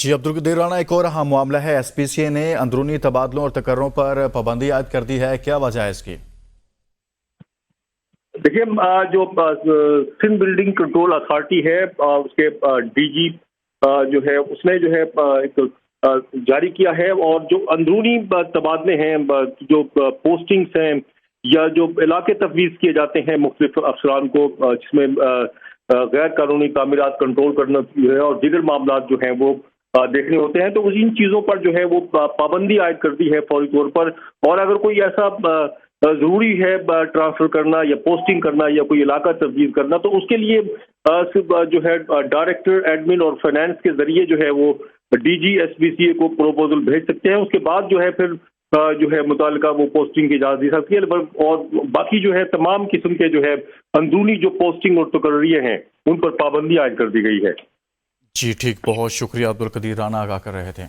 जी अब्दुल राना, एक और अहम मामला है। SPCA ने अंदरूनी तबादलों और तकर्रों पर पाबंदी आयद कर दी है। क्या वजह है इसकी? देखिए, जो सिंध बिल्डिंग कंट्रोल अथॉरिटी है, उसके DG जो है उसने जो है एक जारी किया है, और जो अंदरूनी तबादले हैं, जो पोस्टिंग्स हैं या जो इलाके तफवीज़ किए जाते हैं मुख्तलिफ अफसरान को, जिसमें गैर कानूनी तामीरात कंट्रोल करना है और दीगर मामला जो हैं वो देखने होते हैं, तो इन चीज़ों पर जो है वो पाबंदी आयद कर दी है फौरी तौर पर। और अगर कोई ऐसा ज़रूरी है ट्रांसफ़र करना या पोस्टिंग करना या कोई इलाका तब्दील करना, तो उसके लिए जो है डायरेक्टर एडमिन और फाइनेंस के ज़रिए जो है वो DG SPCA को प्रपोजल भेज सकते हैं। उसके बाद जो है फिर जो है मुतालिका वो पोस्टिंग की इजाज़त दी सकती है। और बाकी जो है तमाम किस्म के जो है अंदरूनी जो पोस्टिंग और तकर्रियाँ हैं उन पर पाबंदी आयद कर दी गई है। जी ठीक, बहुत शुक्रिया। अब्दुल राना आगाह कर रहे थे।